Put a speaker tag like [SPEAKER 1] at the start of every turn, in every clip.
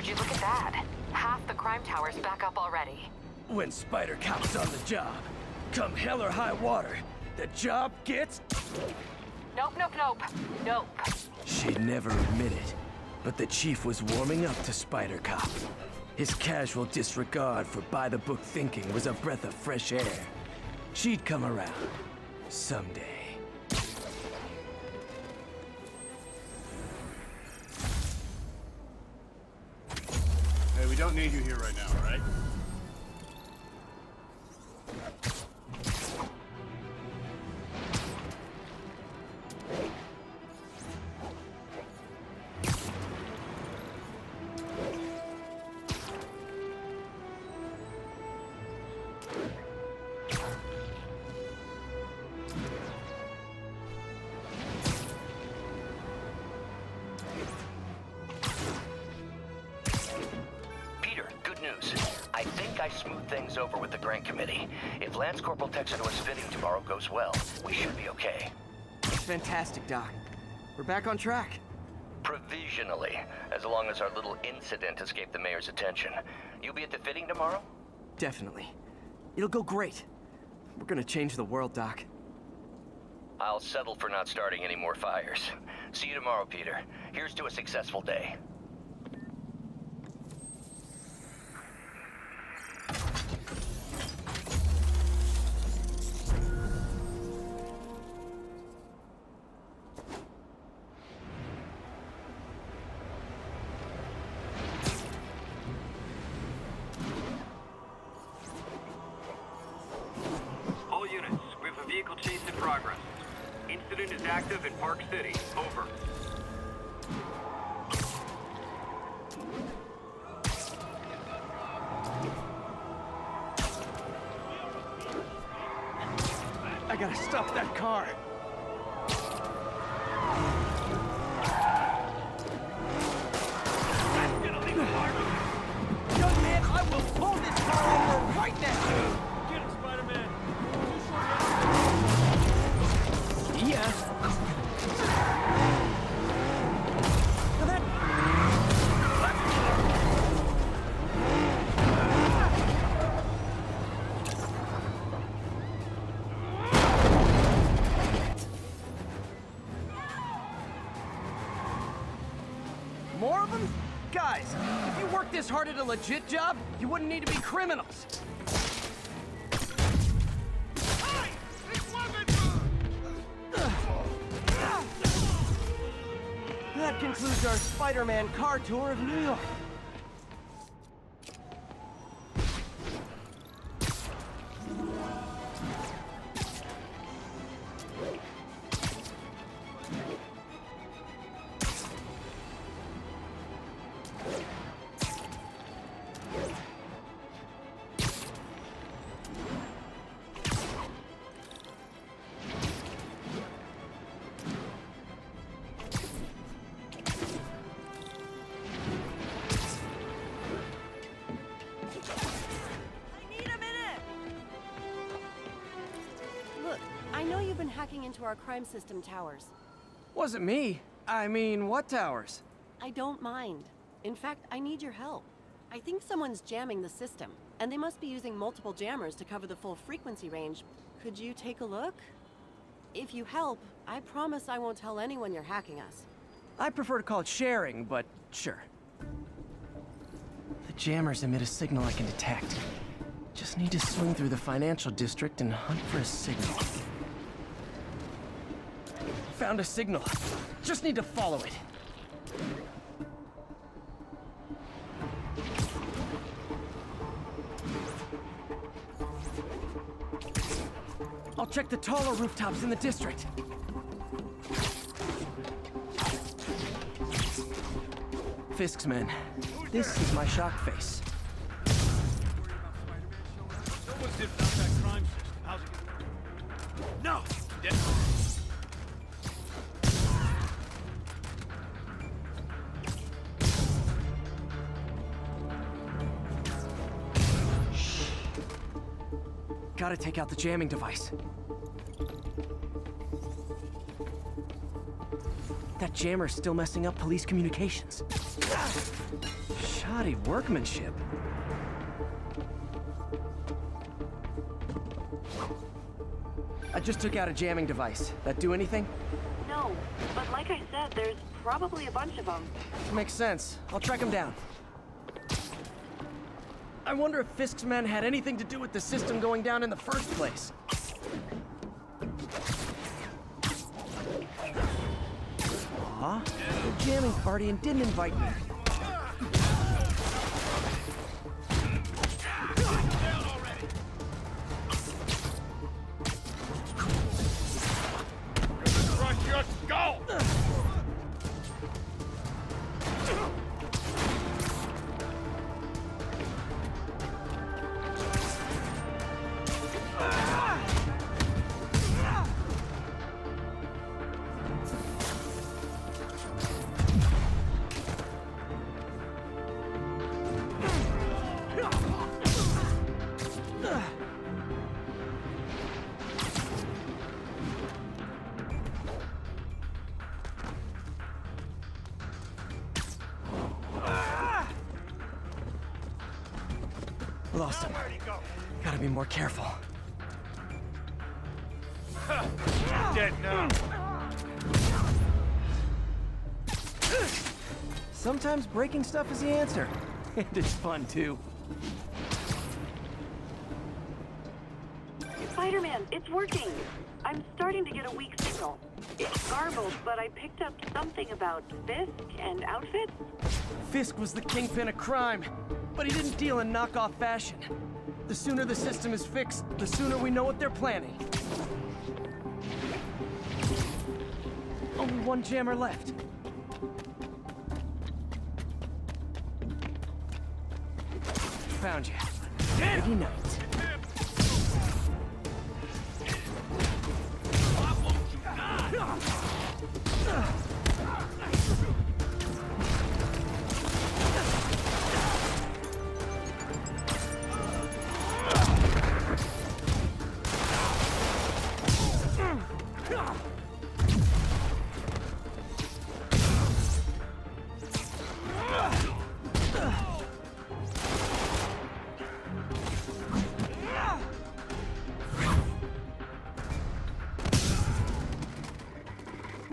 [SPEAKER 1] Would you look at that? Half the crime tower's back up already.
[SPEAKER 2] When Spider Cop's on the job, come hell or high water, the job gets...
[SPEAKER 1] Nope, nope, nope. Nope.
[SPEAKER 2] She'd never admit it, but the chief was warming up to Spider Cop. His casual disregard for by-the-book thinking was a breath of fresh air. She'd come around. Someday.
[SPEAKER 3] Hey, we don't need you here right now, all right?
[SPEAKER 4] I think I smoothed things over with the grant committee. If Lance Corporal Texidor's fitting tomorrow goes well, we should be okay.
[SPEAKER 5] It's fantastic, Doc. We're back on track.
[SPEAKER 4] Provisionally, as long as our little incident escaped the mayor's attention. You'll be at the fitting tomorrow?
[SPEAKER 5] Definitely. It'll go great. We're gonna change the world, Doc.
[SPEAKER 4] I'll settle for not starting any more fires. See you tomorrow, Peter. Here's to a successful day.
[SPEAKER 6] All units, we have a vehicle chase in progress. Incident is active in Park City. Over.
[SPEAKER 2] I gotta stop that car.
[SPEAKER 5] Young man, I will pull this car over right now!
[SPEAKER 2] Get him, Spider-Man.
[SPEAKER 5] Yeah. More of them? Guys, if you worked this hard at a legit job, you wouldn't need to be criminals. That concludes our Spider-Man car tour of New York.
[SPEAKER 7] Look, I know you've been hacking into our crime system towers.
[SPEAKER 5] Wasn't me. I mean, what towers?
[SPEAKER 7] I don't mind. In fact, I need your help. I think someone's jamming the system, and they must be using multiple jammers to cover the full frequency range. Could you take a look? If you help, I promise I won't tell anyone you're hacking us.
[SPEAKER 5] I prefer to call it sharing, but sure. The jammers emit a signal I can detect. Just need to swing through the financial district and hunt for a signal. Found a signal. Just need to follow it. I'll check the taller rooftops in the district. Fisk's men. This is my shock face.
[SPEAKER 3] Someone's dipped out that crime system. How's it going? No! Dead.
[SPEAKER 5] Gotta take out the jamming device. That jammer's still messing up police communications. Shut Shoddy workmanship. I just took out a jamming device. That do anything?
[SPEAKER 7] No, but like I said, there's probably a bunch of them.
[SPEAKER 5] Makes sense. I'll track them down. I wonder if Fisk's men had anything to do with the system going down in the first place. Aw, a jamming party and didn't invite me.
[SPEAKER 3] Crush your skull!
[SPEAKER 5] Lost him. Gotta be more careful.
[SPEAKER 3] Dead now.
[SPEAKER 5] Sometimes breaking stuff is the answer. And it's fun, too.
[SPEAKER 7] Spider-Man, it's working. I'm starting to get a weak signal. It's garbled, but I picked up something about Fisk and outfits.
[SPEAKER 5] Fisk was the kingpin of crime, but he didn't deal in knockoff fashion. The sooner the system is fixed, the sooner we know what they're planning. Only one jammer left. Found you. Ready night.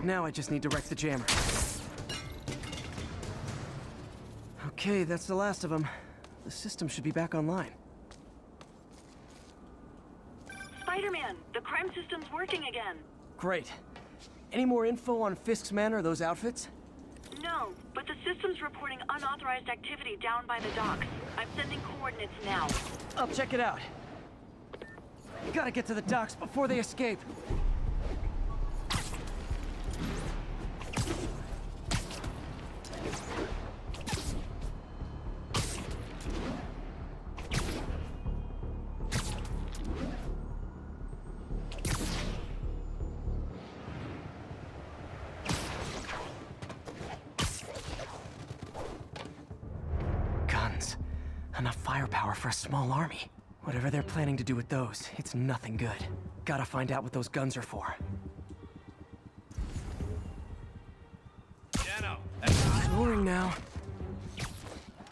[SPEAKER 5] Now I just need to wreck the jammer. Okay, that's the last of them. The system should be back online.
[SPEAKER 7] Spider-Man, the crime system's working again.
[SPEAKER 5] Great. Any more info on Fisk's men or those outfits?
[SPEAKER 7] No, but the system's reporting unauthorized activity down by the docks. I'm sending coordinates now.
[SPEAKER 5] I'll check it out. Gotta get to the docks before they escape. Guns. Enough firepower for a small army. Whatever they're planning to do with those, it's nothing good. Gotta find out what those guns are for.
[SPEAKER 3] Dano,
[SPEAKER 5] Exploring now.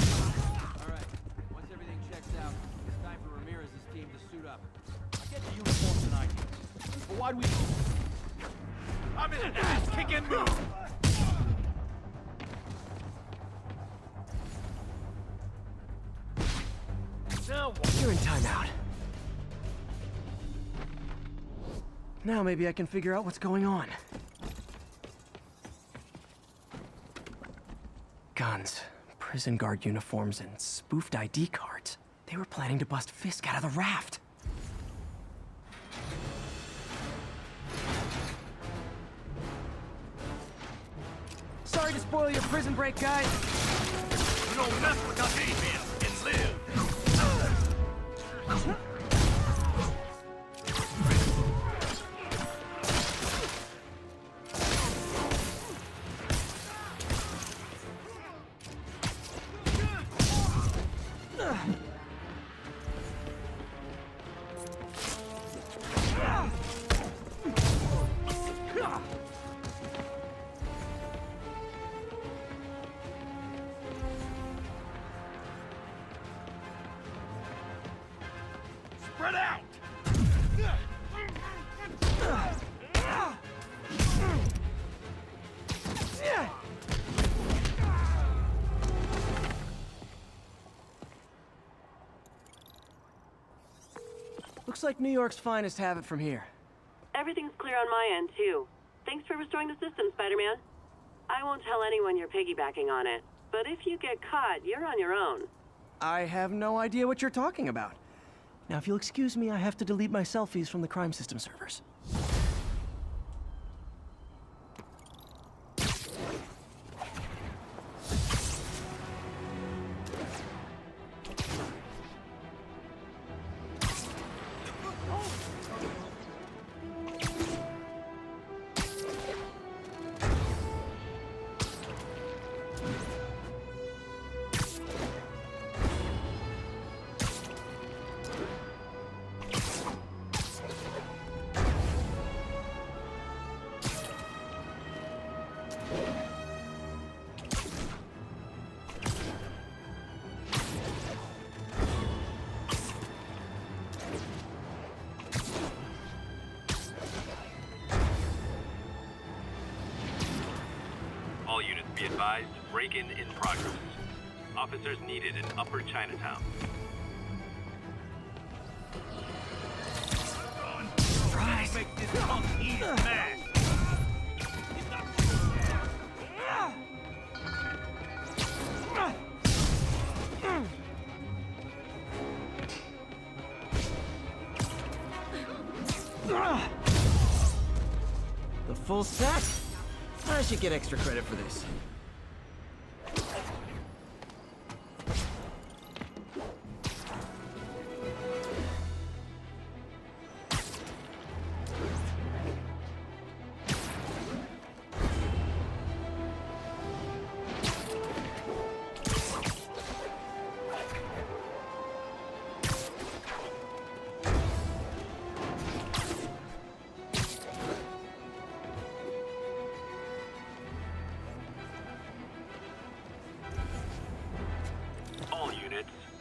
[SPEAKER 8] Alright, once everything checks out, it's time for Ramirez's team to suit up.
[SPEAKER 3] get the uniforms tonight. But why'd we... I'm in an ass-kicking mood! Now what?
[SPEAKER 5] You're in timeout. Now maybe I can figure out what's going on. Guns, prison guard uniforms, and spoofed ID cards. They were planning to bust Fisk out of the raft. Sorry to spoil your prison break, guys.
[SPEAKER 3] You don't mess with us here and live! Spread out!
[SPEAKER 5] Looks like New York's finest have it from here.
[SPEAKER 7] Everything's clear on my end, too. Thanks for restoring the system, Spider-Man. I won't tell anyone you're piggybacking on it, but if you get caught, you're on your own.
[SPEAKER 5] I have no idea what you're talking about. Now, if you'll excuse me, I have to delete my selfies from the crime system servers.
[SPEAKER 6] All units be advised, break-in in progress. Officers needed in Upper Chinatown.
[SPEAKER 3] Surprise! Make this punk eat mad!
[SPEAKER 5] The full set? I should get extra credit for this.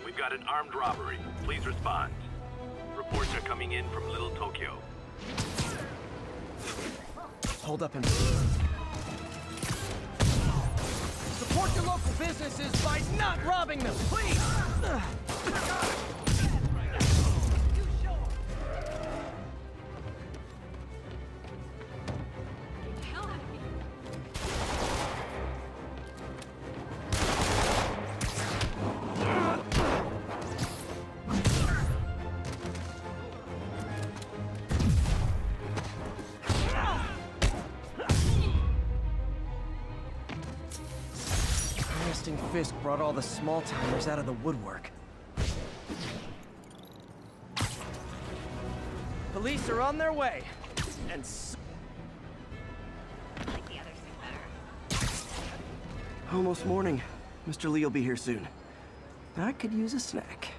[SPEAKER 6] We've got an armed robbery. Please respond. Reports are coming in from Little Tokyo.
[SPEAKER 5] Hold up and... Support your local businesses by not robbing them, please! Fisk brought all the small-timers out of the woodwork. Police are on their way. And almost morning. Mr. Lee will be here soon. I could use a snack.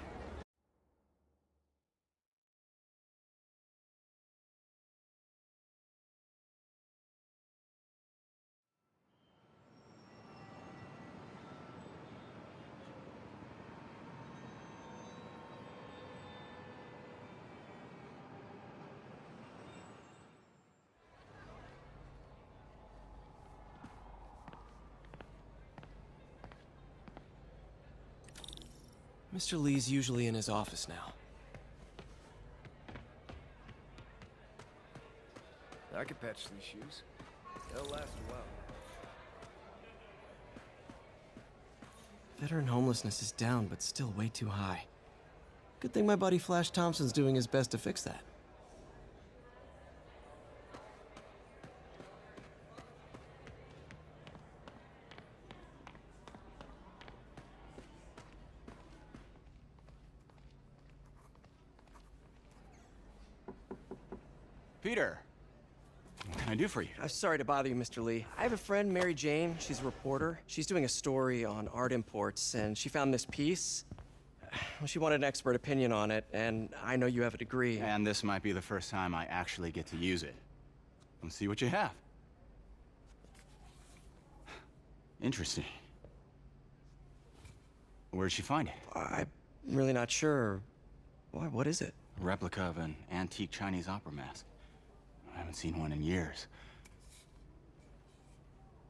[SPEAKER 5] Mr. Lee's usually in his office now.
[SPEAKER 9] I could patch these shoes. They'll last a while.
[SPEAKER 5] Veteran homelessness is down, but still way too high. Good thing my buddy Flash Thompson's doing his best to fix that.
[SPEAKER 10] Peter, what can I do for you?
[SPEAKER 5] I'm sorry to bother you, Mr. Lee. I have a friend, Mary Jane. She's a reporter. She's doing a story on art imports, and she found this piece. Well, she wanted an expert opinion on it, and I know you have a degree.
[SPEAKER 10] And this might be the first time I actually get to use it. Let's see what you have. Interesting. Where'd she find it?
[SPEAKER 5] I'm really not sure. Why, what is it?
[SPEAKER 10] A replica of an antique Chinese opera mask. I haven't seen one in years.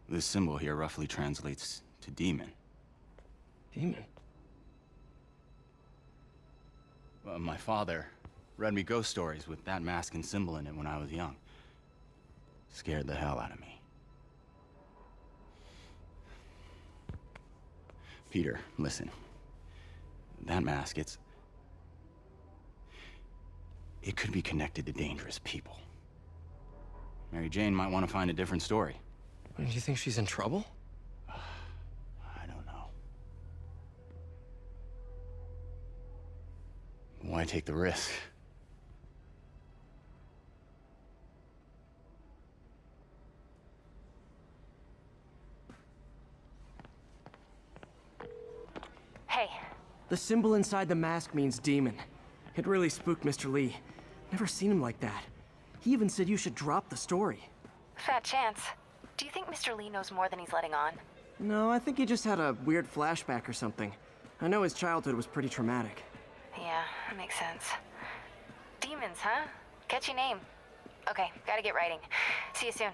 [SPEAKER 10] This symbol here roughly translates to demon.
[SPEAKER 5] Demon?
[SPEAKER 10] My father read me ghost stories with that mask and symbol in it when I was young. Scared the hell out of me. Peter, listen. That mask, it could be connected to dangerous people. Mary Jane might want to find a different story.
[SPEAKER 5] Do you think she's in trouble?
[SPEAKER 10] I don't know. Why take the risk?
[SPEAKER 1] Hey,
[SPEAKER 5] The symbol inside the mask means demon. It really spooked Mr. Lee. Never seen him like that. He even said you should drop the story.
[SPEAKER 1] fat chance. Do you think Mr. Lee knows more than he's letting on?
[SPEAKER 5] No, I think he just had a weird flashback or something. I know his childhood was pretty traumatic.
[SPEAKER 1] Yeah, that makes sense. Demons, huh? Catchy name. Okay, gotta get writing. See you soon.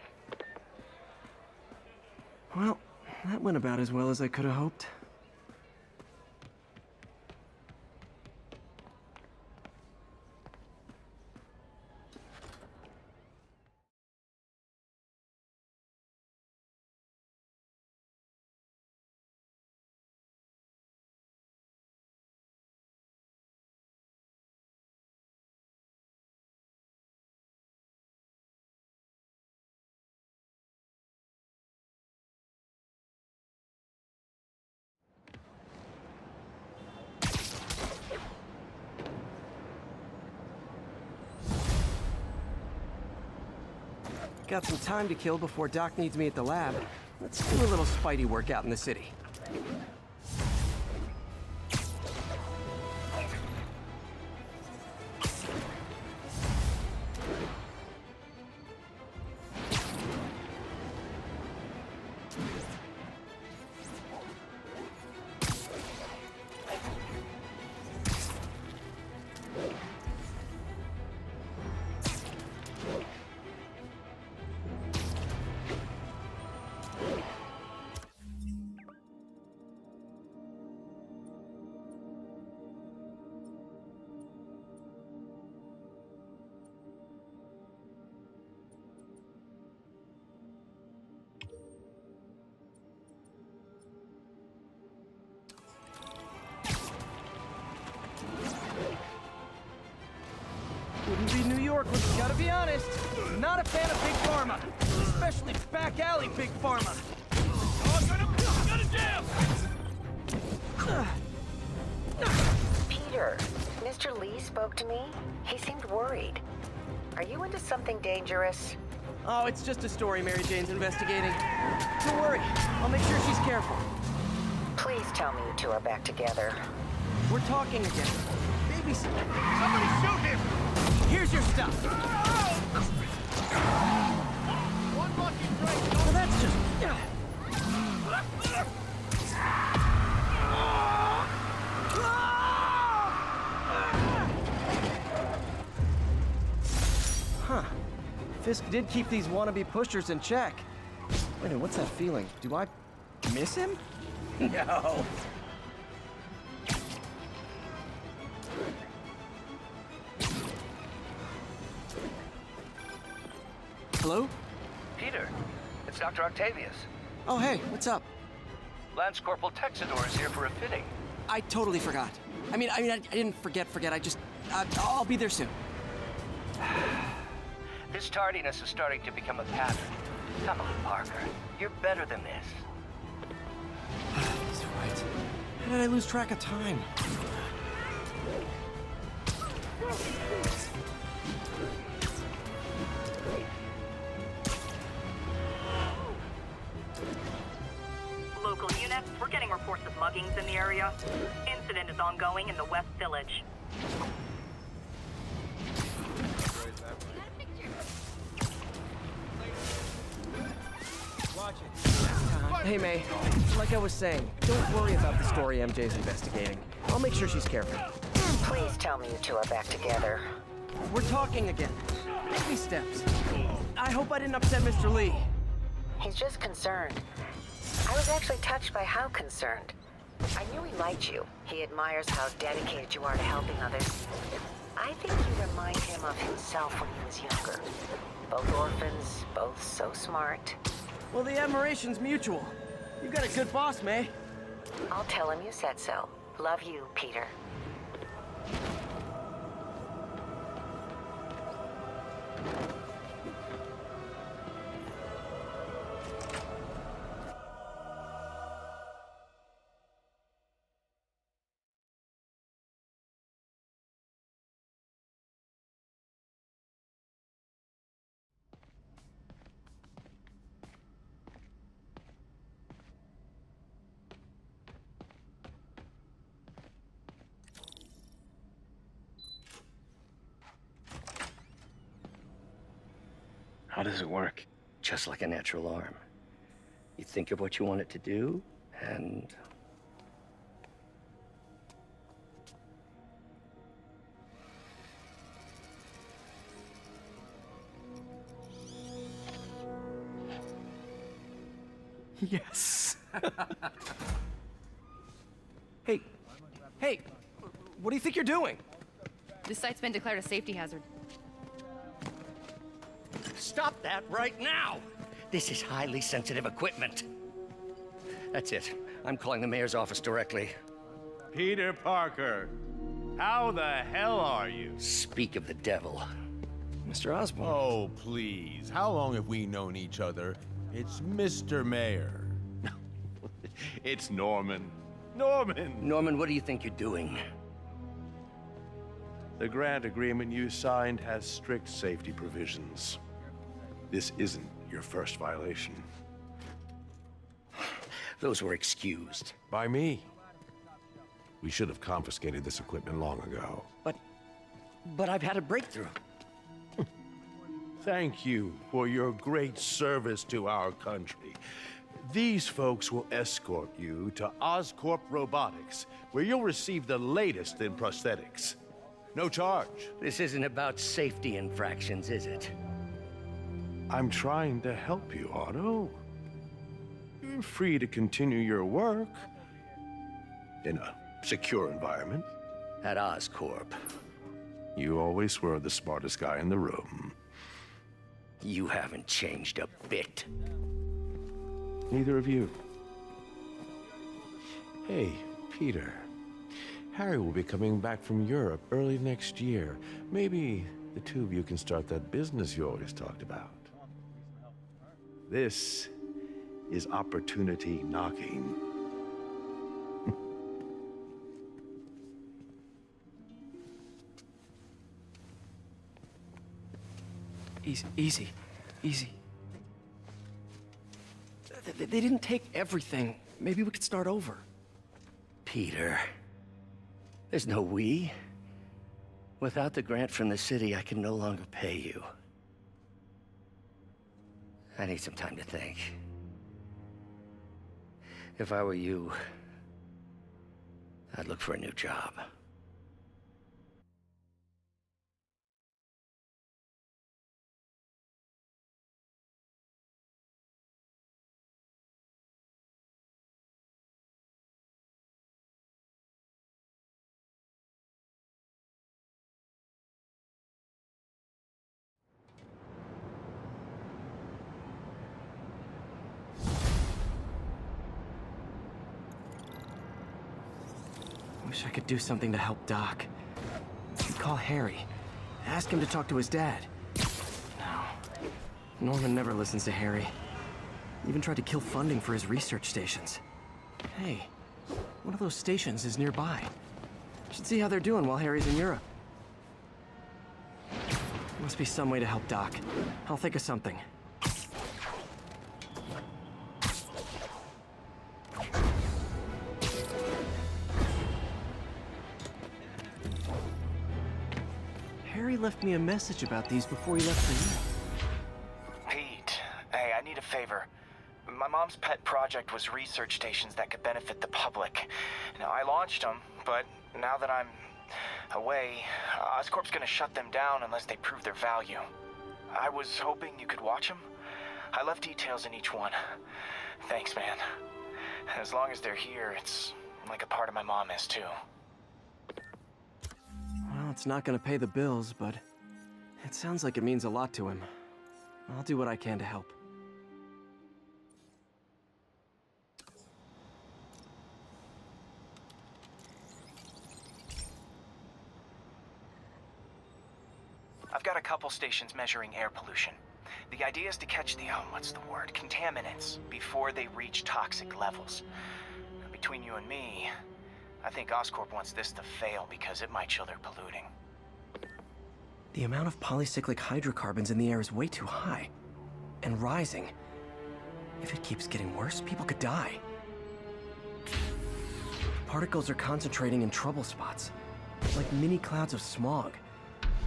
[SPEAKER 5] Well, that went about as well as I could have hoped. Got some time to kill before Doc needs me at the lab. Let's do a little Spidey workout in the city. Wouldn't be New York, but gotta be honest. Not a fan of Big Pharma. Especially back alley Big Pharma.
[SPEAKER 3] Oh, got a jam!
[SPEAKER 11] Peter, Mr. Lee spoke to me. He seemed worried. Are you into something dangerous?
[SPEAKER 5] Oh, it's just a story Mary Jane's investigating. Don't worry, I'll make sure she's careful.
[SPEAKER 11] Please tell me you two are back together.
[SPEAKER 5] We're talking again. Babysit.
[SPEAKER 3] Somebody shoot him!
[SPEAKER 5] Here's your stuff.
[SPEAKER 3] One lucky strike.
[SPEAKER 5] Well, that's just... Huh. Fisk did keep these wannabe pushers in check. Wait a minute, what's that feeling? Do I miss him? No. Hello?
[SPEAKER 4] Peter, it's Dr. Octavius.
[SPEAKER 5] Oh, hey, what's up?
[SPEAKER 4] Lance Corporal Texador is here for a fitting.
[SPEAKER 5] I totally forgot. I didn't forget. I just, I'll be there soon.
[SPEAKER 4] This tardiness is starting to become a pattern. Come on, Parker. You're better than this.
[SPEAKER 5] He's right. How did I lose track of time?
[SPEAKER 12] Local units, we're getting reports of muggings in the area. Incident is ongoing in the West Village.
[SPEAKER 3] Watch it.
[SPEAKER 5] Hey, May. Like I was saying, don't worry about the story MJ's investigating. I'll make sure she's careful.
[SPEAKER 11] Please tell me you two are back together.
[SPEAKER 5] We're talking again. Baby steps. I hope I didn't upset Mr. Lee.
[SPEAKER 11] He's just concerned. I was actually touched by how concerned. I knew he liked you. He admires how dedicated you are to helping others. I think you remind him of himself when he was younger. Both orphans, both so smart.
[SPEAKER 5] Well, the admiration's mutual. You got a good boss, May.
[SPEAKER 11] I'll tell him you said so. Love you, Peter.
[SPEAKER 4] How does it work? Just like a natural arm. You think of what you want it to do, and...
[SPEAKER 5] Yes. Hey, what do you think you're doing?
[SPEAKER 13] This site's been declared a safety hazard.
[SPEAKER 4] Stop that right now! This is highly sensitive equipment. That's it. I'm calling the mayor's office directly.
[SPEAKER 14] Peter Parker, how the hell are you?
[SPEAKER 4] Speak of the devil.
[SPEAKER 5] Mr. Osborn.
[SPEAKER 14] Oh, please. How long have we known each other? It's Mr. Mayor. It's Norman.
[SPEAKER 4] Norman, what do you think you're doing?
[SPEAKER 14] The grant agreement you signed has strict safety provisions. This isn't your first violation.
[SPEAKER 4] Those were excused.
[SPEAKER 14] By me. We should have confiscated this equipment long ago.
[SPEAKER 4] But I've had a breakthrough.
[SPEAKER 14] Thank you for your great service to our country. These folks will escort you to Oscorp Robotics, where you'll receive the latest in prosthetics. No charge.
[SPEAKER 4] This isn't about safety infractions, is it?
[SPEAKER 14] I'm trying to help you, Otto. You're free to continue your work in a secure environment.
[SPEAKER 4] At Oscorp.
[SPEAKER 14] You always were the smartest guy in the room.
[SPEAKER 4] You haven't changed a bit.
[SPEAKER 14] Neither of you. Hey, Peter. Harry will be coming back from Europe early next year. Maybe the two of you can start that business you always talked about. This is opportunity knocking.
[SPEAKER 5] Easy. They didn't take everything. Maybe we could start over.
[SPEAKER 4] Peter, there's no we. Without the grant from the city, I can no longer pay you. I need some time to think. If I were you, I'd look for a new job.
[SPEAKER 5] Wish I could do something to help Doc. Call Harry. Ask him to talk to his dad. No. Norman never listens to Harry. Even tried to kill funding for his research stations. Hey, one of those stations is nearby. Should see how they're doing while Harry's in Europe. Must be some way to help Doc. I'll think of something. Harry left me a message about these before he left for you.
[SPEAKER 15] Pete, hey, I need a favor. My mom's pet project was research stations that could benefit the public. Now, I launched them, but now that I'm away, Oscorp's gonna shut them down unless they prove their value. I was hoping you could watch them. I left details in each one. Thanks, man. As long as they're here, it's like a part of my mom is, too.
[SPEAKER 5] Well, it's not gonna pay the bills, but it sounds like it means a lot to him. I'll do what I can to help.
[SPEAKER 15] I've got a couple stations measuring air pollution. The idea is to catch the, contaminants before they reach toxic levels. Between you and me, I think Oscorp wants this to fail because it might show they're polluting.
[SPEAKER 5] The amount of polycyclic hydrocarbons in the air is way too high. And rising. If it keeps getting worse, people could die. Particles are concentrating in trouble spots, like mini clouds of smog.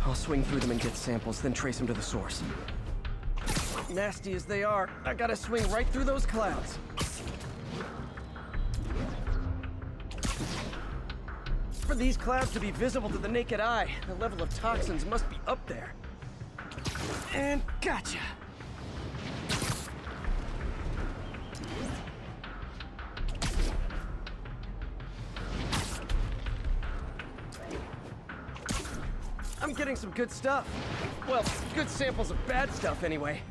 [SPEAKER 5] I'll swing through them and get samples, then trace them to the source. Nasty as they are, I gotta swing right through those clouds. For these clouds to be visible to the naked eye, the level of toxins must be up there. And gotcha! I'm getting some good stuff. Well, good samples of bad stuff, anyway.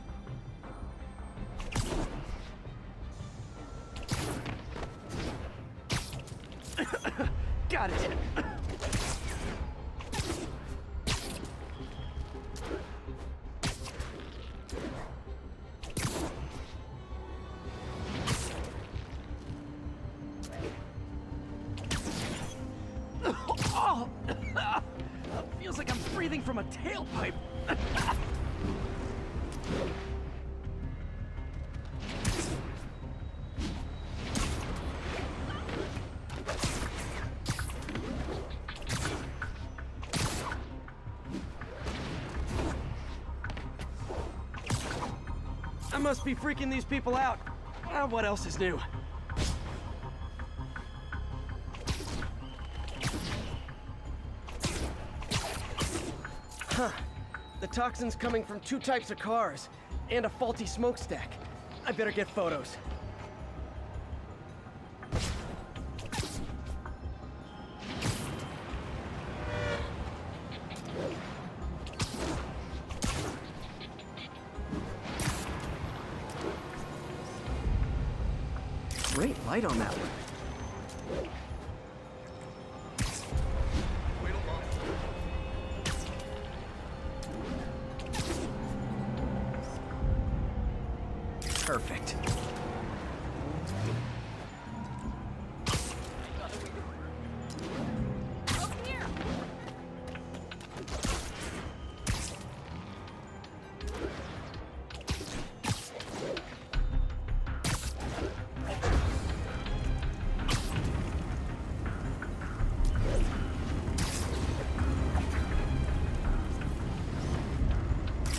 [SPEAKER 5] Got it. Oh! Feels like I'm breathing from a tailpipe. I must be freaking these people out. What else is new? Huh. The toxin's coming from 2 types of cars, and a faulty smokestack. I better get photos. Great light on that one. Perfect.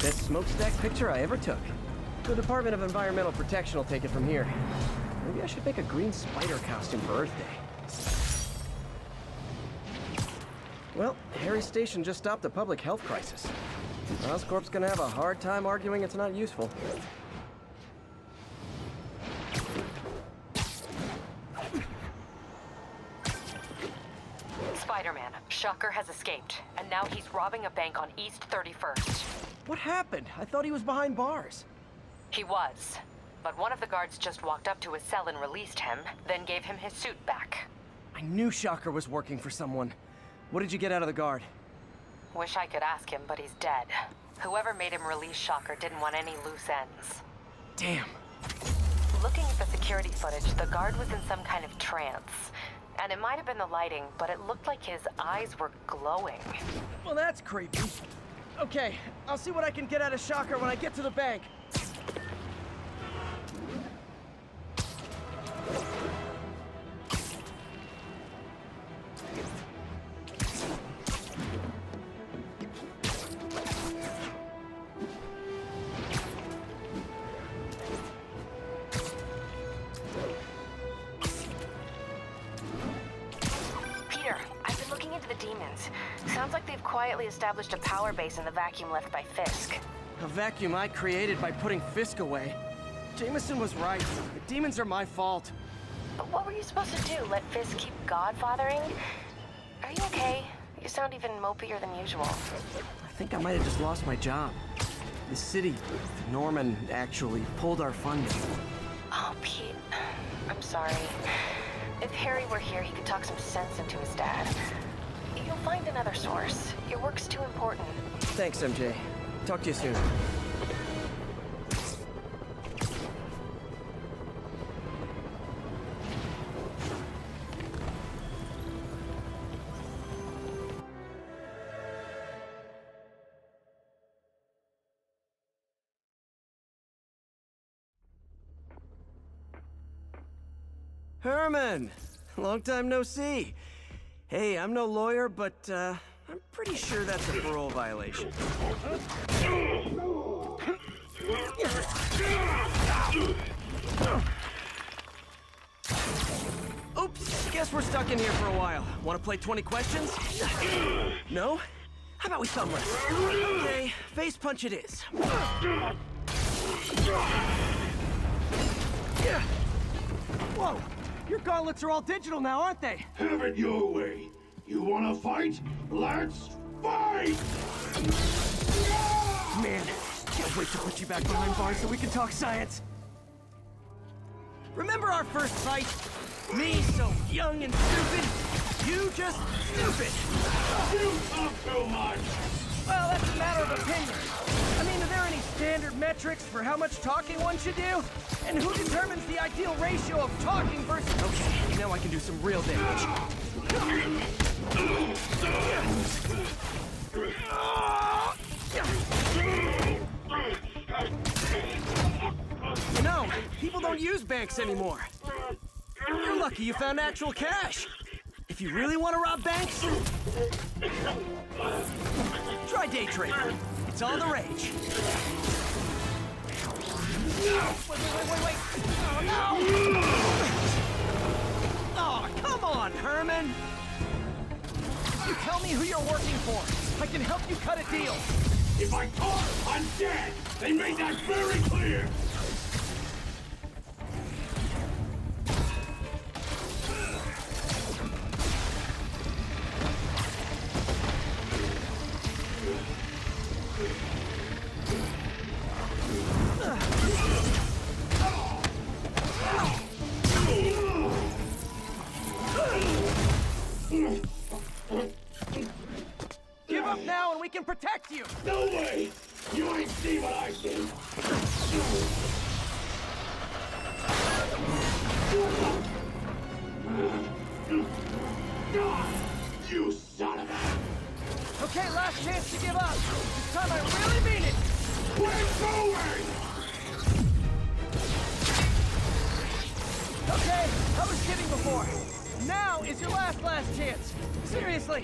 [SPEAKER 5] Best smokestack picture I ever took. The Department of Environmental Protection will take it from here. Maybe I should make a green spider costume for Earth Day. Well, Harry's station just stopped a public health crisis. Oscorp's gonna have a hard time arguing it's not useful.
[SPEAKER 16] Spider-Man, Shocker has escaped, and now he's robbing a bank on East 31st.
[SPEAKER 5] What happened? I thought he was behind bars.
[SPEAKER 16] He was, but one of the guards just walked up to his cell and released him, then gave him his suit back.
[SPEAKER 5] I knew Shocker was working for someone. What did you get out of the guard?
[SPEAKER 16] Wish I could ask him, but he's dead. Whoever made him release Shocker didn't want any loose ends.
[SPEAKER 5] Damn.
[SPEAKER 16] Looking at the security footage, the guard was in some kind of trance. And it might have been the lighting, but it looked like his eyes were glowing.
[SPEAKER 5] Well, that's creepy. Okay, I'll see what I can get out of Shocker when I get to the bank.
[SPEAKER 1] Peter, I've been looking into the demons.
[SPEAKER 16] Sounds like they've quietly established a power base in the vacuum left by Fisk.
[SPEAKER 5] A vacuum I created by putting Fisk away. Jameson was right. The demons are my fault.
[SPEAKER 16] But what were you supposed to do? Let Fisk keep godfathering? Are you okay? You sound even mopier than usual.
[SPEAKER 5] I think I might have just lost my job. The city, Norman, actually pulled our funding.
[SPEAKER 16] Oh, Pete. I'm sorry. If Harry were here, he could talk some sense into his dad. You'll find another source. Your work's too important.
[SPEAKER 5] Thanks, MJ. Talk to you soon. Herman! Long time no see. Hey, I'm no lawyer, but, I'm pretty sure that's a parole violation. Oops, guess we're stuck in here for a while. Want to play 20 questions? No? How about we thumb wrestle? Okay, face punch it is. Whoa! Your gauntlets are all digital now, aren't they?
[SPEAKER 17] Have it your way. You wanna fight? Let's fight!
[SPEAKER 5] Man, can't wait to put you back behind bars so we can talk science. Remember our first fight? Me so young and stupid, you just stupid.
[SPEAKER 17] You talk too much!
[SPEAKER 5] Well, that's a matter of opinion. I mean, are there any standard metrics for how much talking one should do? And who determines the ideal ratio of talking versus... Okay, now I can do some real damage. You know, people don't use banks anymore. You're lucky you found actual cash. If you really want to rob banks, try day trading. It's all the rage. Wait. Oh, no! Oh, come on, Herman! You tell me who you're working for. I can help you cut a deal.
[SPEAKER 17] If I talk, I'm dead! They made that very clear!
[SPEAKER 5] Give up now and we can protect you!
[SPEAKER 17] No way! You ain't see what I see! You son of a...
[SPEAKER 5] Okay, last chance to give up. This time I really mean it!
[SPEAKER 17] We're going!
[SPEAKER 5] Okay, I was kidding before. Now is your last chance. Seriously.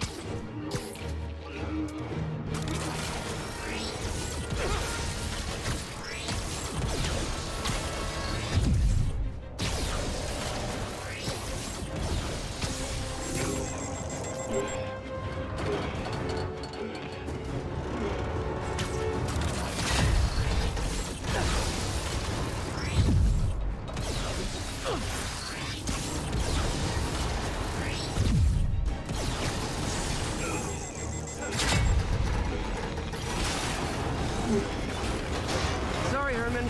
[SPEAKER 5] Sorry, Herman.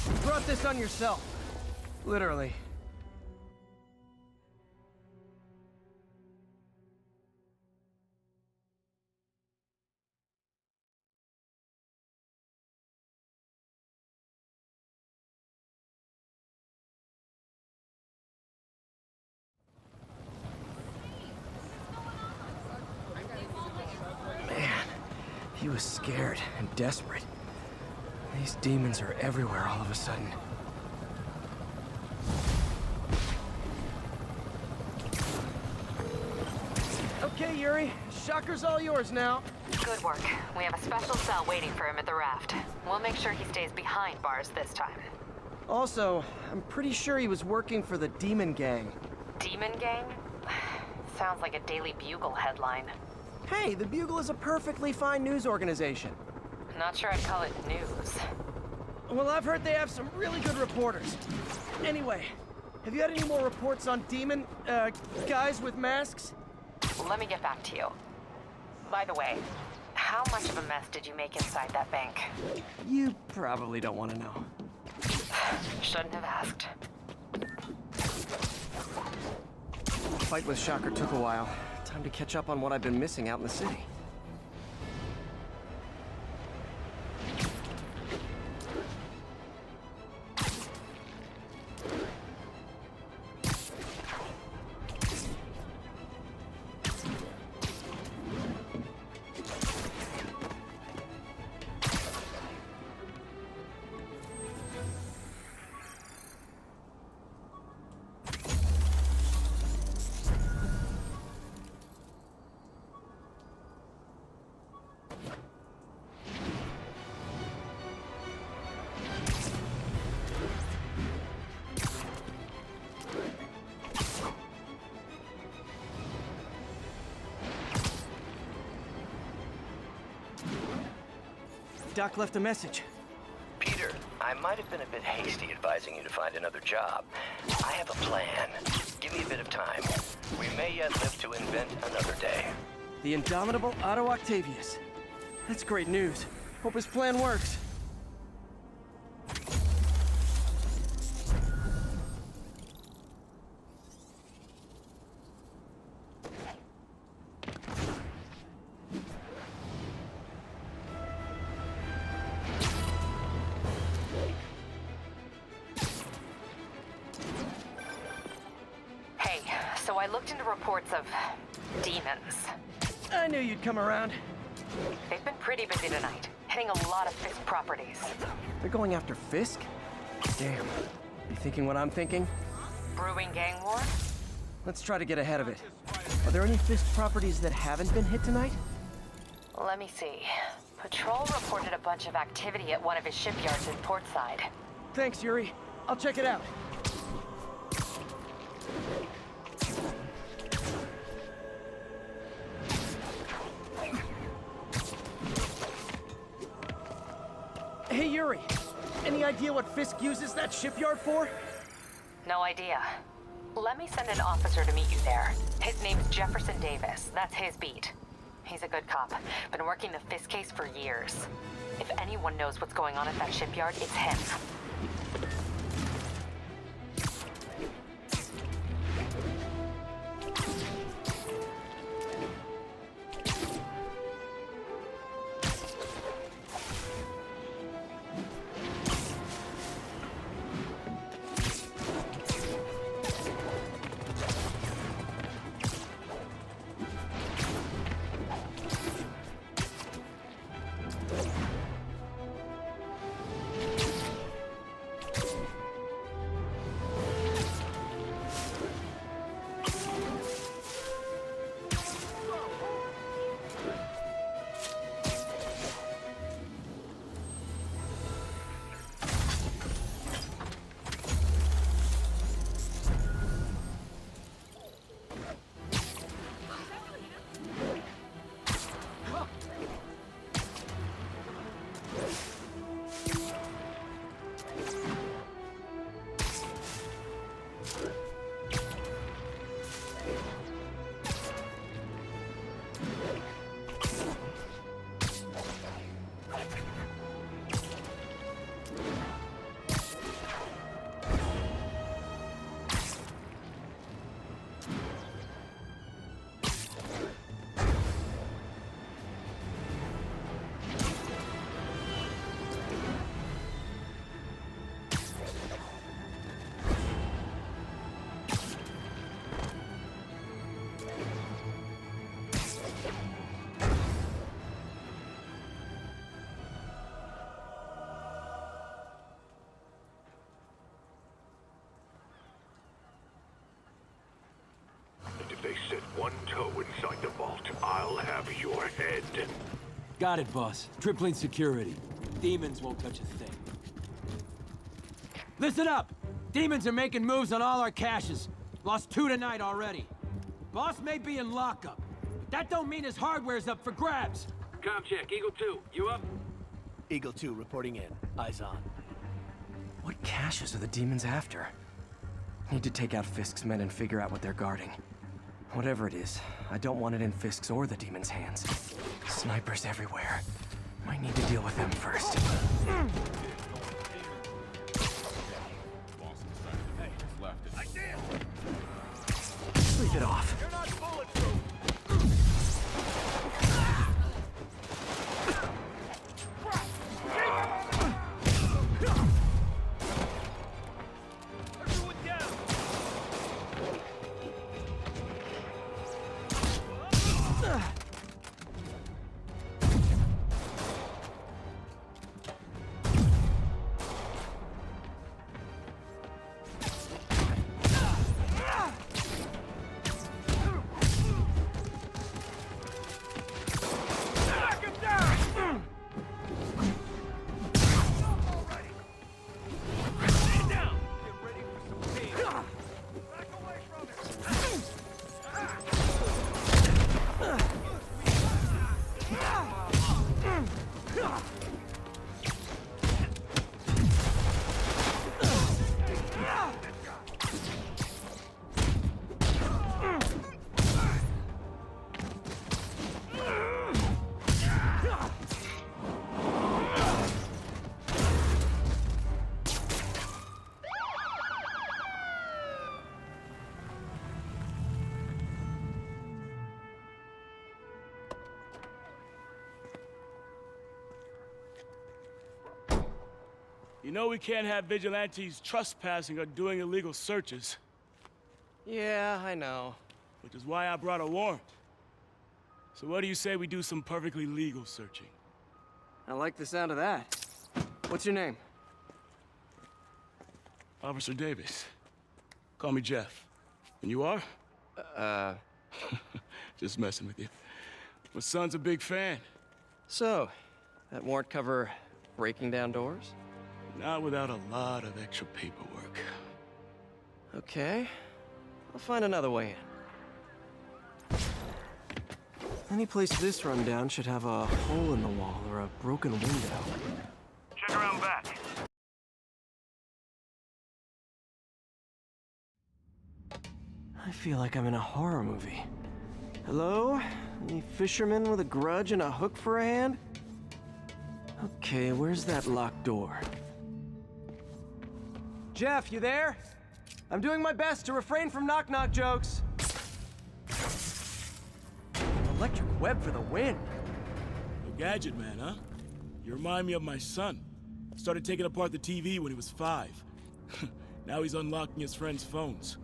[SPEAKER 5] You brought this on yourself. Literally. He was scared and desperate. These demons are everywhere all of a sudden. Okay, Yuri. Shocker's all yours now.
[SPEAKER 16] Good work. We have a special cell waiting for him at the raft. We'll make sure he stays behind bars this time.
[SPEAKER 5] Also, I'm pretty sure he was working for the Demon Gang.
[SPEAKER 16] Demon Gang? Sounds like a Daily Bugle headline.
[SPEAKER 5] Hey, the Bugle is a perfectly fine news organization.
[SPEAKER 16] Not sure I'd call it news.
[SPEAKER 5] Well, I've heard they have some really good reporters. Anyway, have you had any more reports on demon, guys with masks?
[SPEAKER 16] Let me get back to you. By the way, how much of a mess did you make inside that bank?
[SPEAKER 5] You probably don't want to know.
[SPEAKER 16] Shouldn't have asked.
[SPEAKER 5] The fight with Shocker took a while. Time to catch up on what I've been missing out in the city. Doc left a message.
[SPEAKER 4] Peter, I might have been a bit hasty advising you to find another job. I have a plan. Give me a bit of time. We may yet live to invent another day.
[SPEAKER 5] The indomitable Otto Octavius. That's great news. Hope his plan works.
[SPEAKER 16] So I looked into reports of demons.
[SPEAKER 5] I knew you'd come around.
[SPEAKER 16] They've been pretty busy tonight, hitting a lot of Fisk properties.
[SPEAKER 5] They're going after Fisk? Damn. You thinking what I'm thinking?
[SPEAKER 16] Brewing gang war?
[SPEAKER 5] Let's try to get ahead of it. Are there any Fisk properties that haven't been hit tonight?
[SPEAKER 16] Let me see. Patrol reported a bunch of activity at one of his shipyards in Portside.
[SPEAKER 5] Thanks, Yuri. I'll check it out. Hey, Yuri. Any idea what Fisk uses that shipyard for?
[SPEAKER 16] No idea. Let me send an officer to meet you there. His name's Jefferson Davis. That's his beat. He's a good cop. Been working the Fisk case for years. If anyone knows what's going on at that shipyard, it's him.
[SPEAKER 17] If they set one toe inside the vault, I'll have your head.
[SPEAKER 8] Got it, boss. Tripling security. Demons won't touch a thing. Listen up! Demons are making moves on all our caches. Lost 2 tonight already. Boss may be in lockup, but that don't mean his hardware's up for grabs.
[SPEAKER 6] Com check, Eagle 2, you up?
[SPEAKER 18] Eagle 2 reporting in. Eyes on.
[SPEAKER 5] What caches are the demons after? Need to take out Fisk's men and figure out what they're guarding. Whatever it is, I don't want it in Fisk's or the demons' hands. Snipers everywhere. Might need to deal with them first. Sleep it off.
[SPEAKER 3] You're not bulletproof. You know we can't have vigilantes trespassing or doing illegal searches.
[SPEAKER 5] Yeah, I know.
[SPEAKER 3] Which is why I brought a warrant. So what do you say we do some perfectly legal searching?
[SPEAKER 5] I like the sound of that. What's your name?
[SPEAKER 3] Officer Davis. Call me Jeff. And you are? Just messing with you. My son's a big fan.
[SPEAKER 5] So, that warrant cover breaking down doors?
[SPEAKER 3] Not without a lot of extra paperwork.
[SPEAKER 5] Okay. I'll find another way in. Any place this rundown should have a hole in the wall or a broken window.
[SPEAKER 6] Check around back.
[SPEAKER 5] I feel like I'm in a horror movie. Hello? Any fisherman with a grudge and a hook for a hand? Okay, where's that locked door? Jeff, you there? I'm doing my best to refrain from knock-knock jokes. Electric web for the win.
[SPEAKER 3] A gadget man, huh? You remind me of my son. Started taking apart the TV when he was 5. Now he's unlocking his friends' phones.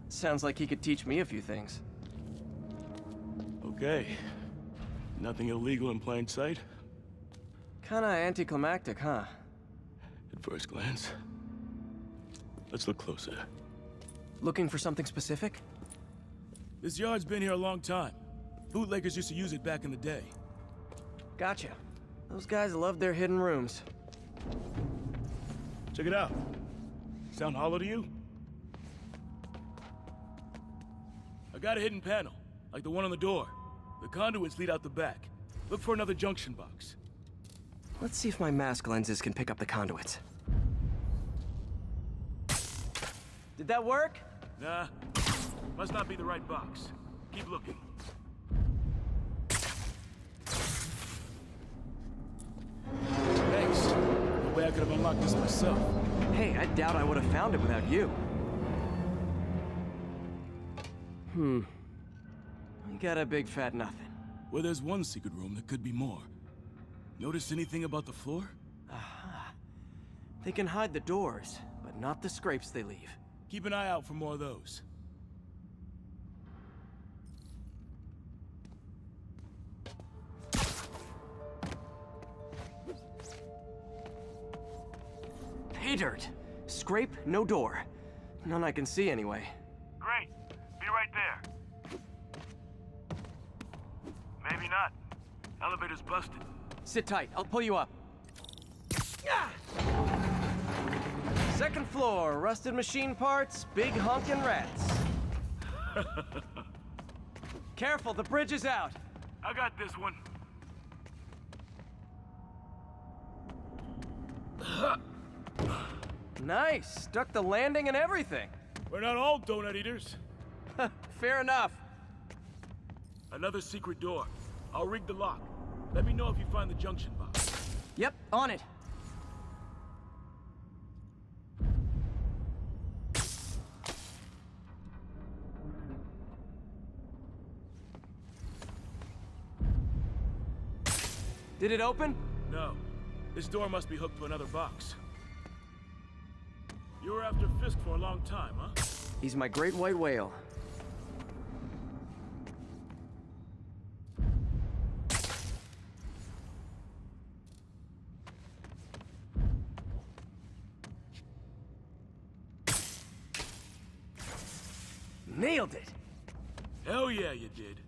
[SPEAKER 5] Sounds like he could teach me a few things.
[SPEAKER 3] Okay. Nothing illegal in plain sight?
[SPEAKER 5] Kinda anticlimactic, huh?
[SPEAKER 3] At first glance. Let's look closer.
[SPEAKER 5] Looking for something specific?
[SPEAKER 3] This yard's been here a long time. Bootleggers used to use it back in the day.
[SPEAKER 5] Gotcha. Those guys love their hidden rooms.
[SPEAKER 3] Check it out. Sound hollow to you? I got a hidden panel, like the one on the door. The conduits lead out the back. Look for another junction box.
[SPEAKER 5] Let's see if my mask lenses can pick up the conduits. Did that work?
[SPEAKER 3] Nah. Must not be the right box. Keep looking. Thanks. No way I could have unlocked this myself.
[SPEAKER 5] Hey, I doubt I would have found it without you. We got a big fat nothing.
[SPEAKER 3] Well, there's one secret room that could be more. Notice anything about the floor?
[SPEAKER 5] Aha. They can hide the doors, but not the scrapes they leave.
[SPEAKER 3] Keep an eye out for more of those.
[SPEAKER 5] Pay dirt. Scrape, no door. None I can see anyway.
[SPEAKER 6] Great. Be right there. Maybe not.
[SPEAKER 3] Elevator's busted.
[SPEAKER 5] Sit tight. I'll pull you up. Second floor, rusted machine parts, big honkin' rats. Careful, the bridge is out.
[SPEAKER 3] I got this one.
[SPEAKER 5] Nice, stuck the landing and everything.
[SPEAKER 3] We're not all donut eaters.
[SPEAKER 5] Fair enough.
[SPEAKER 3] Another secret door. I'll rig the lock. Let me know if you find the junction box.
[SPEAKER 5] Yep, on it. Did it open?
[SPEAKER 3] No. This door must be hooked to another box. You were after Fisk for a long time, huh?
[SPEAKER 5] He's my great white whale. Nailed it!
[SPEAKER 3] Hell yeah, you did.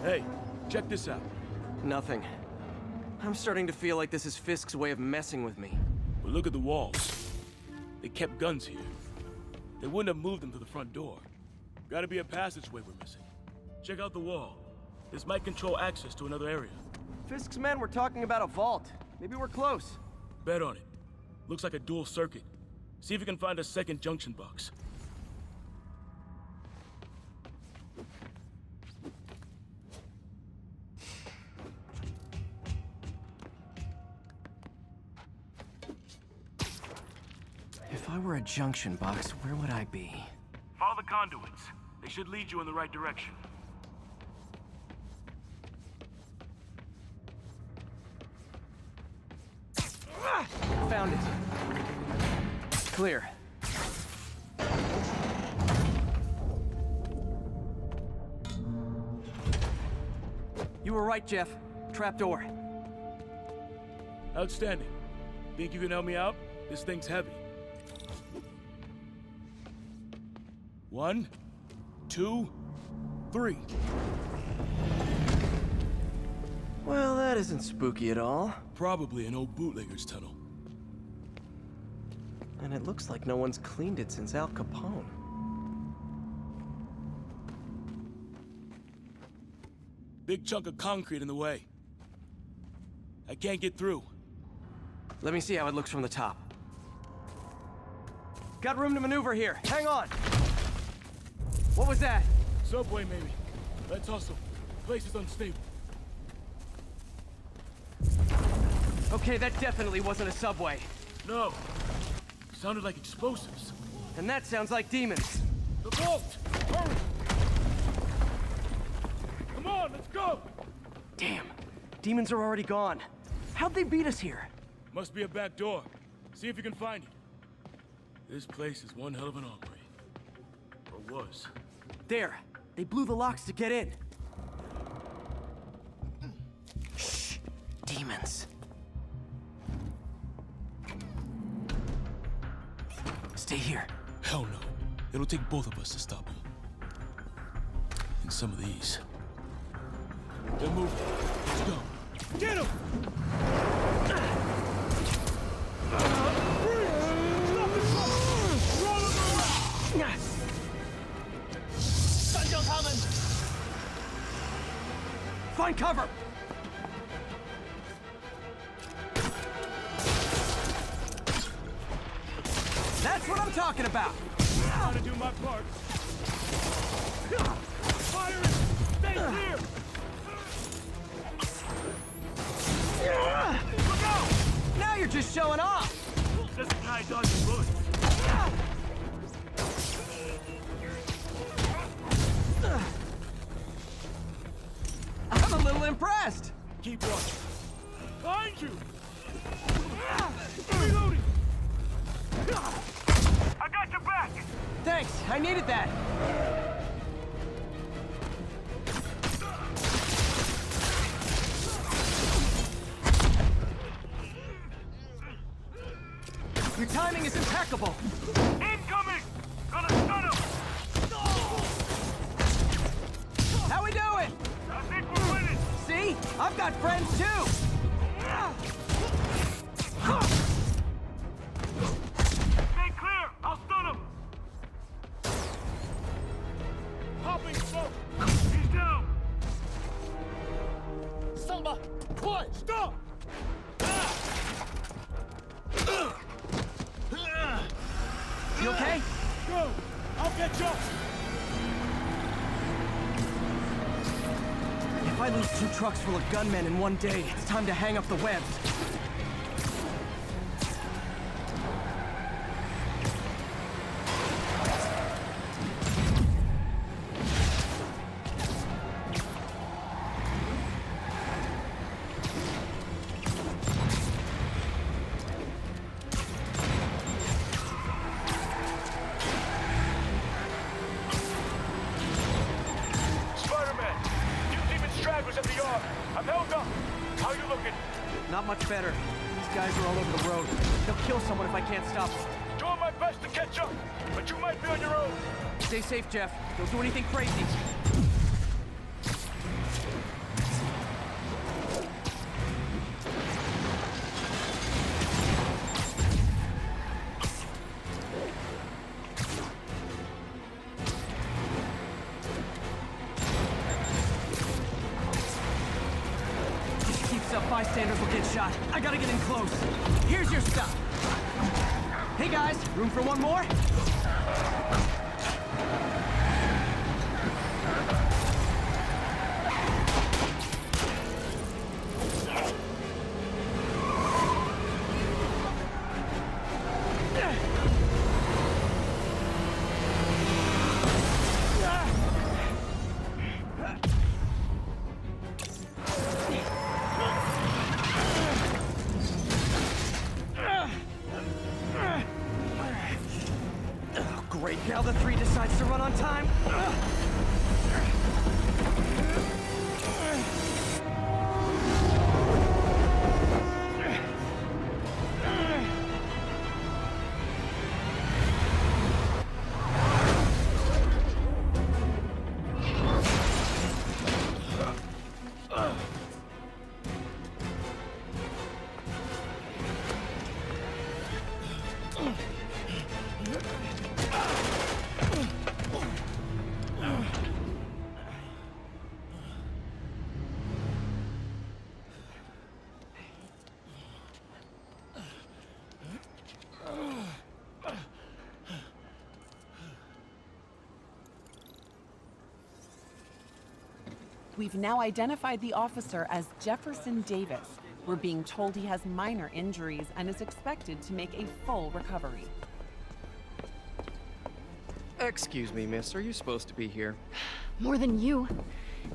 [SPEAKER 3] Hey, check this out.
[SPEAKER 5] Nothing. I'm starting to feel like this is Fisk's way of messing with me.
[SPEAKER 3] But look at the walls. They kept guns here. They wouldn't have moved them to the front door. Gotta be a passageway we're missing. Check out the wall. This might control access to another area.
[SPEAKER 5] Fisk's men were talking about a vault. Maybe we're close.
[SPEAKER 3] Bet on it. Looks like a dual circuit. See if you can find a second junction box.
[SPEAKER 5] If I were a junction box, where would I be?
[SPEAKER 3] Follow the conduits. They should lead you in the right direction.
[SPEAKER 5] Found it. Clear. You were right, Jeff. Trapdoor.
[SPEAKER 3] Outstanding. Think you can help me out? This thing's heavy. 1, 2, 3.
[SPEAKER 5] Well, that isn't spooky at all.
[SPEAKER 3] Probably an old bootlegger's tunnel.
[SPEAKER 5] And it looks like no one's cleaned it since Al Capone.
[SPEAKER 3] Big chunk of concrete in the way. I can't get through.
[SPEAKER 5] Let me see how it looks from the top. Got room to maneuver here. Hang on. What was that?
[SPEAKER 3] Subway, maybe. Let's hustle. Place is unstable.
[SPEAKER 5] Okay, that definitely wasn't a subway.
[SPEAKER 3] No. Sounded like explosives.
[SPEAKER 5] And that sounds like demons.
[SPEAKER 3] The vault! Hurry! Come on, let's go!
[SPEAKER 5] Damn. Demons are already gone. How'd they beat us here?
[SPEAKER 3] Must be a back door. See if you can find it. This place is one hell of an armory. Or was.
[SPEAKER 5] There. They blew the locks to get in. Shh. Demons. Stay here.
[SPEAKER 3] Hell no. It'll take both of us to stop them. And some of these. They're moving. Let's go. Get him!
[SPEAKER 5] Find cover! That's what I'm talking about!
[SPEAKER 3] I'm trying to do my part. Fire it! Stay clear! Look out!
[SPEAKER 5] Now you're just showing off!
[SPEAKER 3] Says the guy dodging bullets.
[SPEAKER 5] I'm a little impressed!
[SPEAKER 3] Keep watching. Behind you! Reloading! I got your back!
[SPEAKER 5] Thanks, I needed that! Your timing is impeccable!
[SPEAKER 3] Incoming! Gonna stun him!
[SPEAKER 8] I've got friends too!
[SPEAKER 3] Stay clear! I'll stun him! Popping smoke! He's down!
[SPEAKER 17] Selma! Quiet!
[SPEAKER 3] Stop!
[SPEAKER 8] You okay?
[SPEAKER 3] Go! I'll get you!
[SPEAKER 5] If I lose 2 trucks full of gunmen in one day, it's time to hang up the webs.
[SPEAKER 3] Stragglers at the yard. I'm held up. How you looking?
[SPEAKER 5] Not much better. These guys are all over the road. They'll kill someone if I can't stop them.
[SPEAKER 3] Doing my best to catch up, but you might be on your own.
[SPEAKER 5] Stay safe, Jeff. Don't do anything crazy. Bystanders will get shot. I gotta get in close. Here's your stuff. Hey guys, room for one more? Great, now the 3 decides to run on time.
[SPEAKER 19] We've now identified the officer as Jefferson Davis. We're being told he has minor injuries and is expected to make a full recovery.
[SPEAKER 5] Excuse me, miss. Are you supposed to be here?
[SPEAKER 13] More than you.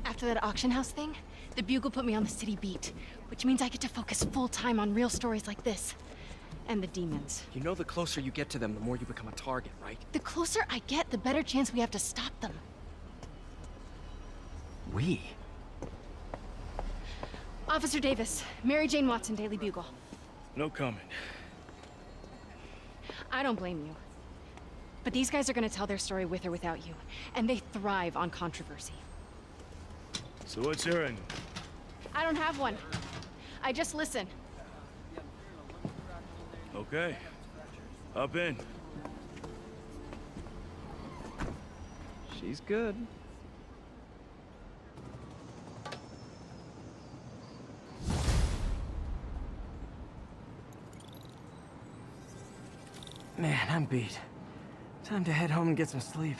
[SPEAKER 13] After that auction house thing, the Bugle put me on the city beat, which means I get to focus full-time on real stories like this. And the demons.
[SPEAKER 5] You know the closer you get to them, the more you become a target, right?
[SPEAKER 13] The closer I get, the better chance we have to stop them.
[SPEAKER 5] We?
[SPEAKER 13] Officer Davis, Mary Jane Watson, Daily Bugle.
[SPEAKER 3] No comment.
[SPEAKER 13] I don't blame you. But these guys are gonna tell their story with or without you, and they thrive on controversy.
[SPEAKER 3] So what's your angle?
[SPEAKER 13] I don't have one. I just listen.
[SPEAKER 3] Okay. Up in.
[SPEAKER 5] She's good. Man, I'm beat. Time to head home and get some sleep.